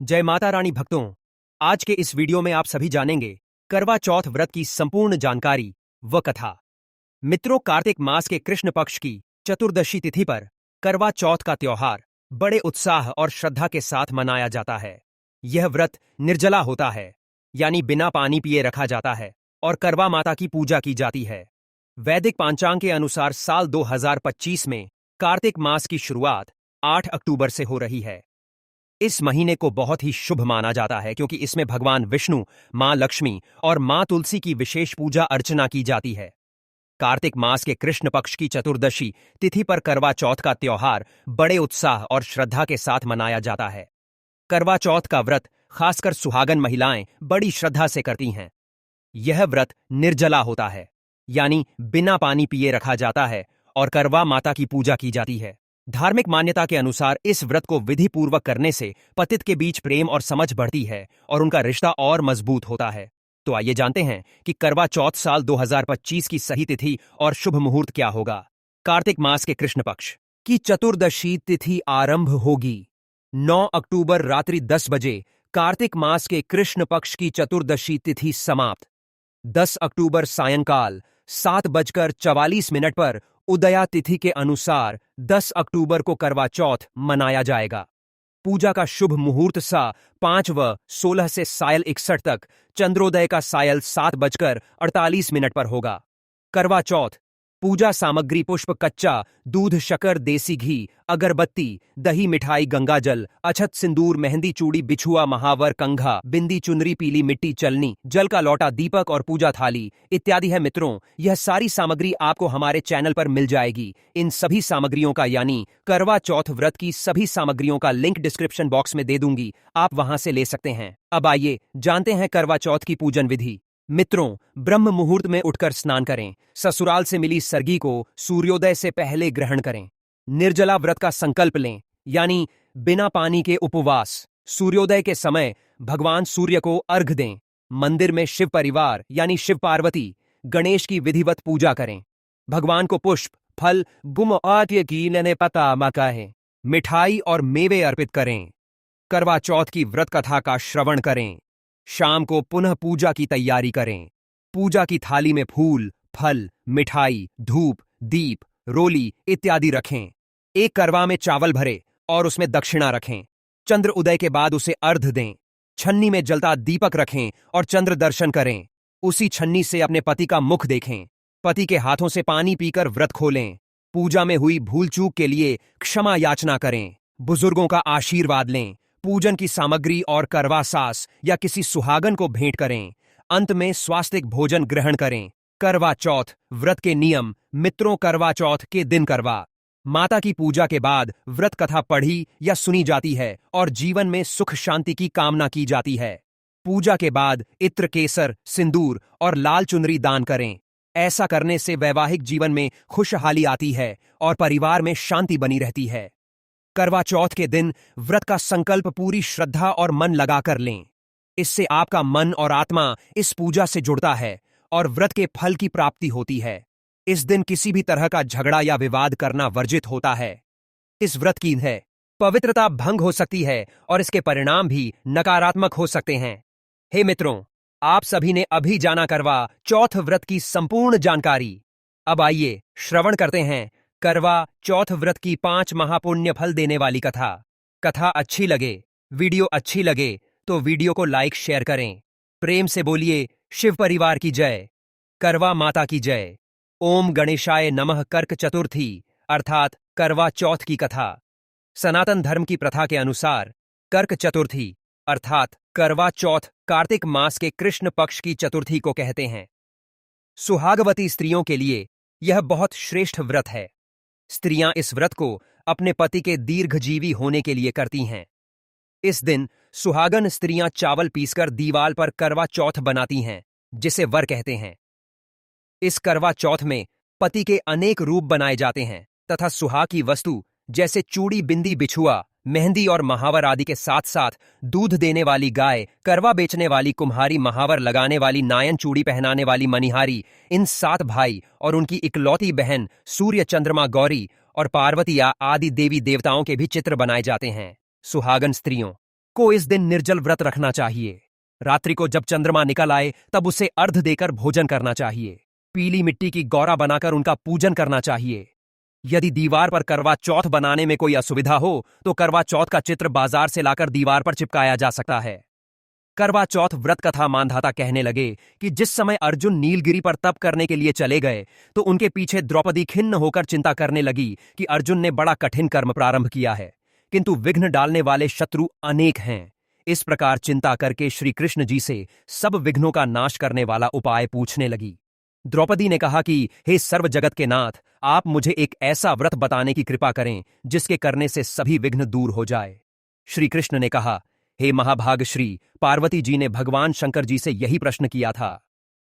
जय माता रानी भक्तों। आज के इस वीडियो में आप सभी जानेंगे करवा चौथ व्रत की संपूर्ण जानकारी व कथा। मित्रों, कार्तिक मास के कृष्ण पक्ष की चतुर्दशी तिथि पर करवा चौथ का त्योहार बड़े उत्साह और श्रद्धा के साथ मनाया जाता है। यह व्रत निर्जला होता है, यानी बिना पानी पिए रखा जाता है और करवा माता की पूजा की जाती है। वैदिक पांचांग के अनुसार साल 2025 में कार्तिक मास की शुरुआत 8 अक्टूबर से हो रही है। इस महीने को बहुत ही शुभ माना जाता है क्योंकि इसमें भगवान विष्णु, मां लक्ष्मी और मां तुलसी की विशेष पूजा अर्चना की जाती है। कार्तिक मास के कृष्ण पक्ष की चतुर्दशी तिथि पर करवा चौथ का त्योहार बड़े उत्साह और श्रद्धा के साथ मनाया जाता है। करवा चौथ का व्रत खासकर सुहागन महिलाएं बड़ी श्रद्धा से करती हैं। यह व्रत निर्जला होता है, यानी बिना पानी पिए रखा जाता है और करवा माता की पूजा की जाती है। धार्मिक मान्यता के अनुसार इस व्रत को विधि पूर्वक करने से पतित के बीच प्रेम और समझ बढ़ती है और उनका रिश्ता और मजबूत होता है। तो आइए जानते हैं कि करवा चौथ साल 2025 की सही तिथि और शुभ मुहूर्त क्या होगा। कार्तिक मास के कृष्ण पक्ष की चतुर्दशी तिथि आरंभ होगी 9 अक्टूबर रात्रि 10 बजे। कार्तिक मास के कृष्ण पक्ष की चतुर्दशी तिथि समाप्त 10 अक्टूबर सायंकाल 7:44 पर उदया तिथि के अनुसार 10 अक्टूबर को करवा चौथ मनाया जाएगा। पूजा का शुभ मुहूर्त सा 5:16 से सायं 61 तक, चंद्रोदय का सायं 7:48 पर होगा। करवा चौथ पूजा सामग्री पुष्प, कच्चा दूध, शक्कर, देसी घी, अगरबत्ती, दही, मिठाई, गंगाजल, अक्षत, सिंदूर, मेहंदी, चूड़ी, बिछुआ, महावर, कंघा, बिंदी, चुनरी, पीली मिट्टी, चलनी, जल का लोटा, दीपक और पूजा थाली इत्यादि है। मित्रों, यह सारी सामग्री आपको हमारे चैनल पर मिल जाएगी। इन सभी सामग्रियों का यानी करवा चौथ व्रत की सभी सामग्रियों का लिंक डिस्क्रिप्शन बॉक्स में दे दूंगी, आप वहां से ले सकते हैं। अब आइए जानते हैं करवा चौथ की पूजन विधि। मित्रों, ब्रह्म मुहूर्त में उठकर स्नान करें। ससुराल से मिली सरगी को सूर्योदय से पहले ग्रहण करें। निर्जला व्रत का संकल्प लें, यानी बिना पानी के उपवास। सूर्योदय के समय भगवान सूर्य को अर्घ दें। मंदिर में शिव परिवार यानी शिव पार्वती, गणेश की विधिवत पूजा करें। भगवान को पुष्प, फल, गुम आद्य की नने पता मकाहे, मिठाई और मेवे अर्पित करें। करवा चौथ की व्रत कथा का श्रवण करें। शाम को पुनः पूजा की तैयारी करें। पूजा की थाली में फूल, फल, मिठाई, धूप, दीप, रोली इत्यादि रखें। एक करवा में चावल भरे और उसमें दक्षिणा रखें। चंद्र उदय के बाद उसे अर्घ दें। छन्नी में जलता दीपक रखें और चंद्र दर्शन करें। उसी छन्नी से अपने पति का मुख देखें। पति के हाथों से पानी पीकर व्रत खोलें। पूजा में हुई भूल चूक के लिए क्षमा याचना करें। बुजुर्गों का आशीर्वाद लें। पूजन की सामग्री और करवा सास या किसी सुहागन को भेंट करें। अंत में स्वास्तिक भोजन ग्रहण करें। करवा चौथ व्रत के नियम। मित्रों, करवा चौथ के दिन करवा माता की पूजा के बाद व्रत कथा पढ़ी या सुनी जाती है और जीवन में सुख शांति की कामना की जाती है। पूजा के बाद इत्र, केसर, सिंदूर और लाल चुनरी दान करें। ऐसा करने से वैवाहिक जीवन में खुशहाली आती है और परिवार में शांति बनी रहती है। करवा चौथ के दिन व्रत का संकल्प पूरी श्रद्धा और मन लगाकर लें। इससे आपका मन और आत्मा इस पूजा से जुड़ता है और व्रत के फल की प्राप्ति होती है। इस दिन किसी भी तरह का झगड़ा या विवाद करना वर्जित होता है। इस व्रत की है पवित्रता भंग हो सकती है और इसके परिणाम भी नकारात्मक हो सकते हैं। हे मित्रों, आप सभी ने अभी जाना करवा चौथ व्रत की संपूर्ण जानकारी। अब आइए श्रवण करते हैं करवा चौथ व्रत की 5 महापुण्य फल देने वाली कथा। कथा अच्छी लगे, वीडियो अच्छी लगे तो वीडियो को लाइक शेयर करें। प्रेम से बोलिए शिव परिवार की जय, करवा माता की जय। ओम गणेशाय नमः। कर्क चतुर्थी अर्थात करवा चौथ की कथा। सनातन धर्म की प्रथा के अनुसार कर्क चतुर्थी अर्थात करवा चौथ कार्तिक मास के कृष्ण पक्ष की चतुर्थी को कहते हैं। सुहागवती स्त्रियों के लिए यह बहुत श्रेष्ठ व्रत है। स्त्रियां इस व्रत को अपने पति के दीर्घजीवी होने के लिए करती हैं। इस दिन सुहागन स्त्रियां चावल पीसकर दीवाल पर करवा चौथ बनाती हैं, जिसे वर कहते हैं। इस करवा चौथ में पति के अनेक रूप बनाए जाते हैं तथा सुहाग की वस्तु जैसे चूड़ी, बिंदी, बिछुआ, मेहंदी और महावर आदि के साथ साथ दूध देने वाली गाय, करवा बेचने वाली कुम्हारी, महावर लगाने वाली नायन, चूड़ी पहनाने वाली मनिहारी, इन 7 भाई और उनकी इकलौती बहन सूर्य, चंद्रमा, गौरी और पार्वती आदि देवी देवताओं के भी चित्र बनाए जाते हैं। सुहागन स्त्रियों को इस दिन निर्जल व्रत रखना चाहिए। रात्रि को जब चंद्रमा निकल आए तब उसे अर्घ देकर भोजन करना चाहिए। पीली मिट्टी की गौरा बनाकर उनका पूजन करना चाहिए। यदि दीवार पर करवा चौथ बनाने में कोई असुविधा हो तो करवा चौथ का चित्र बाजार से लाकर दीवार पर चिपकाया जा सकता है। करवा चौथ व्रत कथा मानधाता कहने लगे कि जिस समय अर्जुन नीलगिरी पर तप करने के लिए चले गए तो उनके पीछे द्रौपदी खिन्न होकर चिंता करने लगी कि अर्जुन ने बड़ा कठिन कर्म प्रारंभ किया है, किंतु विघ्न डालने वाले शत्रु अनेक हैं। इस प्रकार चिंता करके श्री कृष्ण जी से सब विघ्नों का नाश करने वाला उपाय पूछने लगी। द्रौपदी ने कहा कि हे सर्व जगत के नाथ, आप मुझे एक ऐसा व्रत बताने की कृपा करें जिसके करने से सभी विघ्न दूर हो जाए। श्री कृष्ण ने कहा, हे महाभाग श्री, पार्वती जी ने भगवान शंकर जी से यही प्रश्न किया था।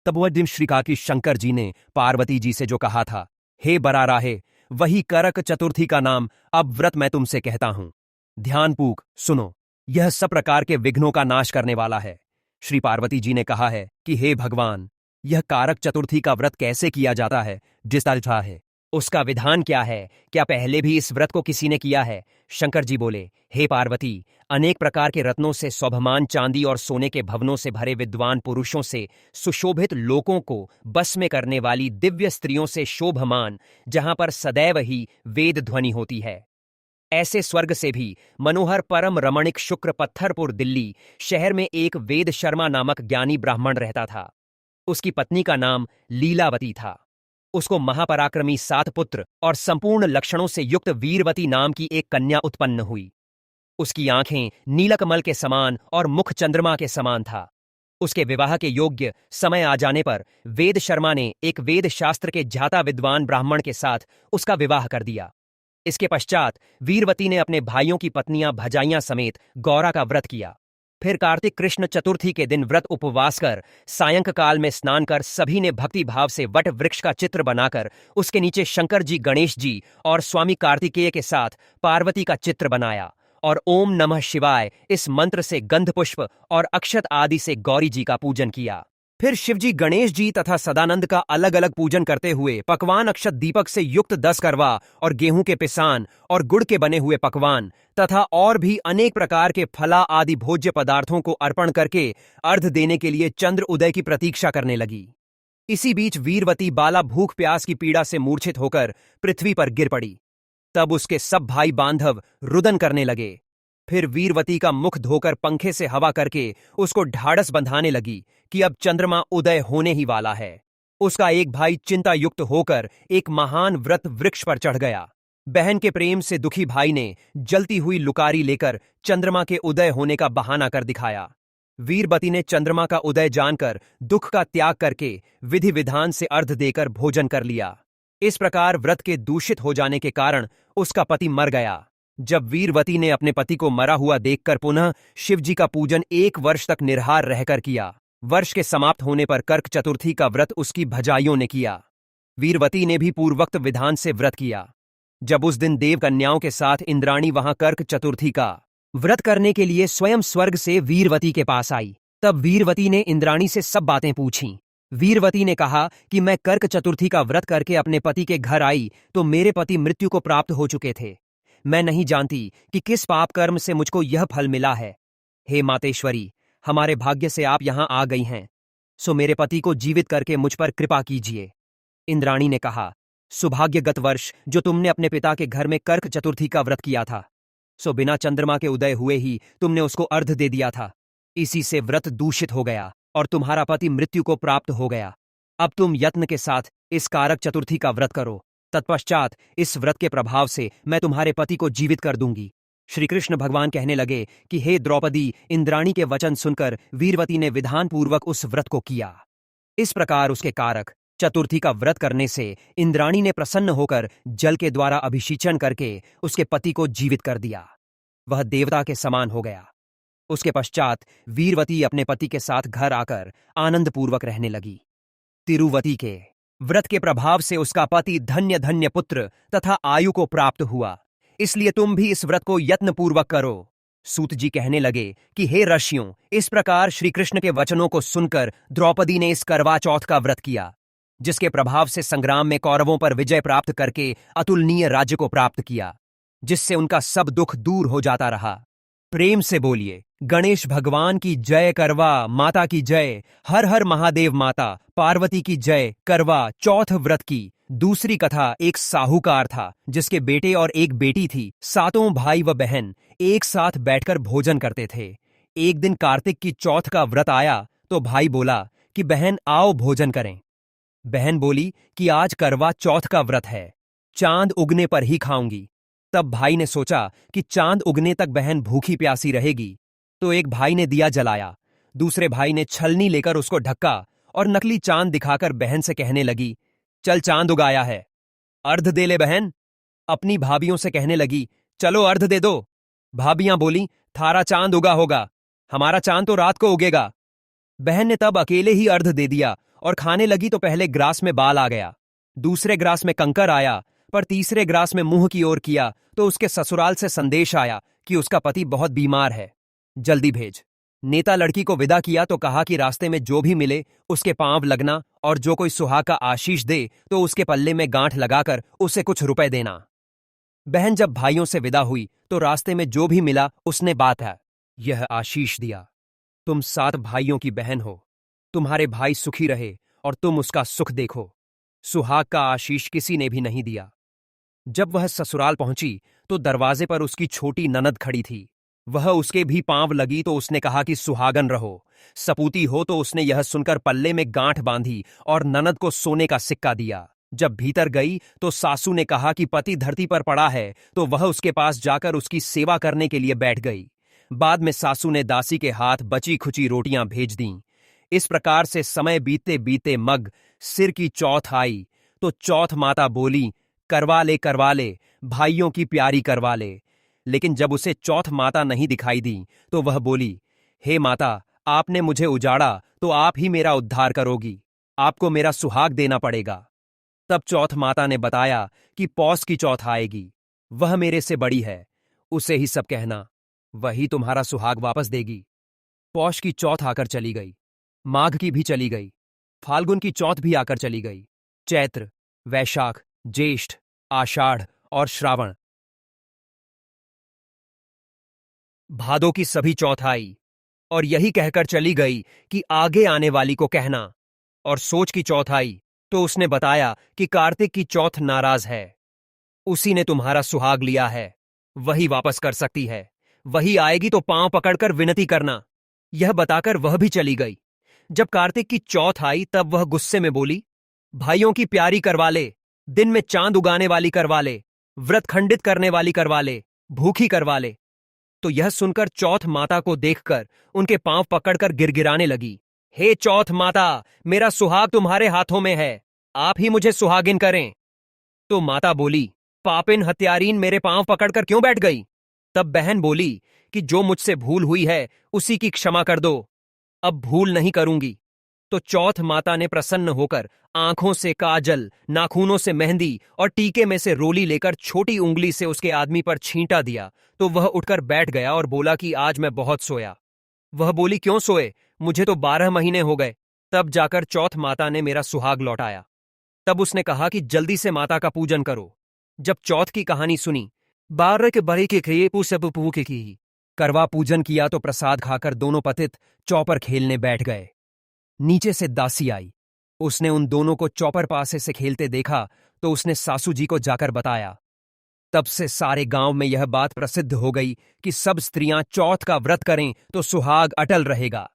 तब वह दिन श्री कहा कि शंकर जी ने पार्वती जी से जो कहा था, हे बराराहे, वही करक चतुर्थी का नाम अब व्रत मैं तुमसे कहता हूं। ध्यानपूर्वक सुनो, यह सब प्रकार के विघ्नों का नाश करने वाला है। श्री पार्वती जी ने कहा है कि हे भगवान, यह कारक चतुर्थी का व्रत कैसे किया जाता है, जिस तरह है उसका विधान क्या है? क्या पहले भी इस व्रत को किसी ने किया है? शंकर जी बोले, हे पार्वती, अनेक प्रकार के रत्नों से शोभमान चांदी और सोने के भवनों से भरे विद्वान पुरुषों से सुशोभित लोकों को बस में करने वाली दिव्य स्त्रियों से शोभमान, जहां पर सदैव ही वेद ध्वनि होती है, ऐसे स्वर्ग से भी मनोहर परम रमणिक शुक्र पत्थरपुर दिल्ली शहर में एक वेद शर्मा नामक ज्ञानी ब्राह्मण रहता था। उसकी पत्नी का नाम लीलावती था। उसको महापराक्रमी 7 पुत्र और संपूर्ण लक्षणों से युक्त वीरवती नाम की एक कन्या उत्पन्न हुई। उसकी आंखें नीलकमल के समान और मुख चंद्रमा के समान था। उसके विवाह के योग्य समय आ जाने पर वेद शर्मा ने एक वेद शास्त्र के ज्ञाता विद्वान ब्राह्मण के साथ उसका विवाह कर दिया। इसके पश्चात वीरवती ने अपने भाइयों की पत्नियां भजाइयां समेत गौरा का व्रत किया। फिर कार्तिक कृष्ण चतुर्थी के दिन व्रत उपवास कर सायंकाल में स्नान कर सभी ने भक्ति भाव से वट वृक्ष का चित्र बनाकर उसके नीचे शंकर जी, गणेश जी और स्वामी कार्तिकेय के साथ पार्वती का चित्र बनाया और ओम नमः शिवाय इस मंत्र से गंध पुष्प और अक्षत आदि से गौरी जी का पूजन किया। फिर शिवजी, गणेश जी तथा सदानंद का अलग अलग पूजन करते हुए पकवान अक्षत दीपक से युक्त 10 करवा और गेहूं के पिसान और गुड़ के बने हुए पकवान तथा और भी अनेक प्रकार के फला आदि भोज्य पदार्थों को अर्पण करके अर्घ देने के लिए चंद्र उदय की प्रतीक्षा करने लगी। इसी बीच वीरवती बाला भूख प्यास की पीड़ा से मूर्छित होकर पृथ्वी पर गिर पड़ी। तब उसके सब भाई बांधव रुदन करने लगे। फिर वीरवती का मुख धोकर पंखे से हवा करके उसको ढाढ़स बंधाने लगी कि अब चंद्रमा उदय होने ही वाला है। उसका एक भाई चिंता युक्त होकर एक महान व्रत वृक्ष पर चढ़ गया। बहन के प्रेम से दुखी भाई ने जलती हुई लुकारी लेकर चंद्रमा के उदय होने का बहाना कर दिखाया। वीरवती ने चंद्रमा का उदय जानकर दुख का त्याग करके विधि विधान से अर्घ देकर भोजन कर लिया। इस प्रकार व्रत के दूषित हो जाने के कारण उसका पति मर गया। जब वीरवती ने अपने पति को मरा हुआ देखकर पुनः शिवजी का पूजन 1 वर्ष तक निराहार रहकर किया। वर्ष के समाप्त होने पर कर्क चतुर्थी का व्रत उसकी भजाइयों ने किया। वीरवती ने भी पूर्वोक्त विधान से व्रत किया। जब उस दिन देव कन्याओं के साथ इंद्राणी वहां कर्क चतुर्थी का व्रत करने के लिए स्वयं स्वर्ग से वीरवती के पास आई, तब वीरवती ने इंद्राणी से सब बातें पूछीं। वीरवती ने कहा कि मैं कर्क चतुर्थी का व्रत करके अपने पति के घर आई तो मेरे पति मृत्यु को प्राप्त हो चुके थे। मैं नहीं जानती कि किस पाप कर्म से मुझको यह फल मिला है। हे मातेश्वरी, हमारे भाग्य से आप यहां आ गई हैं, सो मेरे पति को जीवित करके मुझ पर कृपा कीजिए। इंद्राणी ने कहा, सुभाग्यगत वर्ष जो तुमने अपने पिता के घर में कर्क चतुर्थी का व्रत किया था, सो बिना चंद्रमा के उदय हुए ही तुमने उसको अर्घ दे दिया था। इसी से व्रत दूषित हो गया और तुम्हारा पति मृत्यु को प्राप्त हो गया। अब तुम यत्न के साथ इस कारक चतुर्थी का व्रत करो, तत्पश्चात इस व्रत के प्रभाव से मैं तुम्हारे पति को जीवित कर दूंगी। श्री कृष्ण भगवान कहने लगे कि हे द्रौपदी, इंद्राणी के वचन सुनकर वीरवती ने विधान पूर्वक उस व्रत को किया। इस प्रकार उसके कारक चतुर्थी का व्रत करने से इंद्राणी ने प्रसन्न होकर जल के द्वारा अभिषेचन करके उसके पति को जीवित कर दिया। वह देवता के समान हो गया। उसके पश्चात वीरवती अपने पति के साथ घर आकर आनंद पूर्वक रहने लगी। तिरुवती के व्रत के प्रभाव से उसका पति धन्य धन्य पुत्र तथा आयु को प्राप्त हुआ। इसलिए तुम भी इस व्रत को यत्न पूर्वक करो। सूत जी कहने लगे कि हे ऋषियों, इस प्रकार श्री कृष्ण के वचनों को सुनकर द्रौपदी ने इस करवा चौथ का व्रत किया, जिसके प्रभाव से संग्राम में कौरवों पर विजय प्राप्त करके अतुलनीय राज्य को प्राप्त किया, जिससे उनका सब दुख दूर हो जाता रहा। प्रेम से बोलिए गणेश भगवान की जय, करवा माता की जय, हर हर महादेव माता पार्वती की जय, करवा चौथ व्रत की दूसरी कथा। एक साहूकार था जिसके बेटे और एक बेटी थी। सातों भाई व बहन एक साथ बैठकर भोजन करते थे। एक दिन कार्तिक की चौथ का व्रत आया तो भाई बोला कि बहन आओ भोजन करें। बहन बोली कि आज करवा चौथ का व्रत है, चांद उगने पर ही खाऊंगी। तब भाई ने सोचा कि चांद उगने तक बहन भूखी प्यासी रहेगी, तो एक भाई ने दिया जलाया, दूसरे भाई ने छलनी लेकर उसको ढका और नकली चांद दिखाकर बहन से कहने लगी, चल चांद उगाया है, अर्ध दे ले बहन। अपनी भाभियों से कहने लगी, चलो अर्ध दे दो। भाभियां बोली, थारा चांद उगा होगा, हमारा चांद तो रात को उगेगा। बहन ने तब अकेले ही अर्ध दे दिया और खाने लगी तो पहले ग्रास में बाल आ गया, दूसरे ग्रास में कंकर आया, पर तीसरे ग्रास में मुंह की ओर किया तो उसके ससुराल से संदेश आया कि उसका पति बहुत बीमार है, जल्दी भेज। नेता लड़की को विदा किया तो कहा कि रास्ते में जो भी मिले उसके पांव लगना और जो कोई सुहाग का आशीष दे तो उसके पल्ले में गांठ लगाकर उसे कुछ रुपए देना। बहन जब भाइयों से विदा हुई तो रास्ते में जो भी मिला उसने बात है यह आशीष दिया, तुम 7 भाइयों की बहन हो, तुम्हारे भाई सुखी रहे और तुम उसका सुख देखो। सुहाग का आशीष किसी ने भी नहीं दिया। जब वह ससुराल पहुंची तो दरवाजे पर उसकी छोटी ननद खड़ी थी। वह उसके भी पांव लगी तो उसने कहा कि सुहागन रहो, सपूती हो। तो उसने यह सुनकर पल्ले में गांठ बांधी और ननद को सोने का सिक्का दिया। जब भीतर गई तो सासू ने कहा कि पति धरती पर पड़ा है, तो वह उसके पास जाकर उसकी सेवा करने के लिए बैठ गई। बाद में सासू ने दासी के हाथ बची खुची रोटियां भेज दीं। इस प्रकार से समय बीतते बीतते मग सिर की चौथ आई तो चौथ माता बोली, करवा ले भाइयों की प्यारी करवा ले। लेकिन जब उसे चौथ माता नहीं दिखाई दी तो वह बोली, हे माता, आपने मुझे उजाड़ा तो आप ही मेरा उद्धार करोगी, आपको मेरा सुहाग देना पड़ेगा। तब चौथ माता ने बताया कि पौष की चौथ आएगी, वह मेरे से बड़ी है, उसे ही सब कहना, वही तुम्हारा सुहाग वापस देगी। पौष की चौथ आकर चली गई, माघ की भी चली गई, फाल्गुन की चौथ भी आकर चली गई, चैत्र, वैशाख, ज्येष्ठ, आषाढ़ और श्रावण, भादों की सभी चौथ आई और यही कहकर चली गई कि आगे आने वाली को कहना। और सोच की चौथ आई तो उसने बताया कि कार्तिक की चौथ नाराज है, उसी ने तुम्हारा सुहाग लिया है, वही वापस कर सकती है, वही आएगी तो पांव पकड़कर विनती करना। यह बताकर वह भी चली गई। जब कार्तिक की चौथ आई तब वह गुस्से में बोली, भाइयों की प्यारी करवा ले, दिन में चांद उगाने वाली करवा ले, व्रत खंडित करने वाली करवा ले, भूखी करवा ले। तो यह सुनकर चौथ माता को देखकर उनके पांव पकड़कर गिड़गिड़ाने लगी, हे चौथ माता, मेरा सुहाग तुम्हारे हाथों में है, आप ही मुझे सुहागिन करें। तो माता बोली, पापिन हत्यारीन, मेरे पांव पकड़कर क्यों बैठ गई? तब बहन बोली कि जो मुझसे भूल हुई है उसी की क्षमा कर दो, अब भूल नहीं करूंगी। तो चौथ माता ने प्रसन्न होकर आंखों से काजल, नाखूनों से मेहंदी और टीके में से रोली लेकर छोटी उंगली से उसके आदमी पर छींटा दिया तो वह उठकर बैठ गया और बोला कि आज मैं बहुत सोया। वह बोली, क्यों सोए? मुझे तो 12 महीने हो गए। तब जाकर चौथ माता ने मेरा सुहाग लौटाया। तब उसने कहा कि जल्दी से माता का पूजन करो। जब चौथ की कहानी सुनी, 12 के बड़े के खेपू सब पू के की करवा पूजन किया तो प्रसाद खाकर दोनों पतित चौपर खेलने बैठ गए। नीचे से दासी आई, उसने उन दोनों को चौपर पासे से खेलते देखा तो उसने सासू जी को जाकर बताया। तब से सारे गांव में यह बात प्रसिद्ध हो गई कि सब स्त्रियां चौथ का व्रत करें तो सुहाग अटल रहेगा।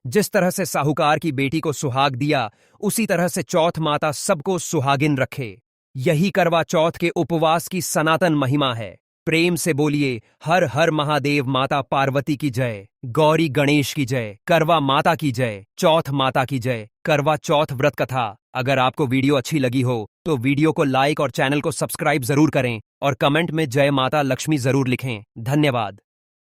जिस तरह से साहूकार की बेटी को सुहाग दिया, उसी तरह से चौथ माता सबको सुहागिन रखे। यही करवा चौथ के उपवास की सनातन महिमा है। प्रेम से बोलिए, हर हर महादेव माता पार्वती की जय, गौरी गणेश की जय, करवा माता की जय, चौथ माता की जय। करवा चौथ व्रत कथा। अगर आपको वीडियो अच्छी लगी हो तो वीडियो को लाइक और चैनल को सब्सक्राइब जरूर करें और कमेंट में जय माता लक्ष्मी जरूर लिखें। धन्यवाद।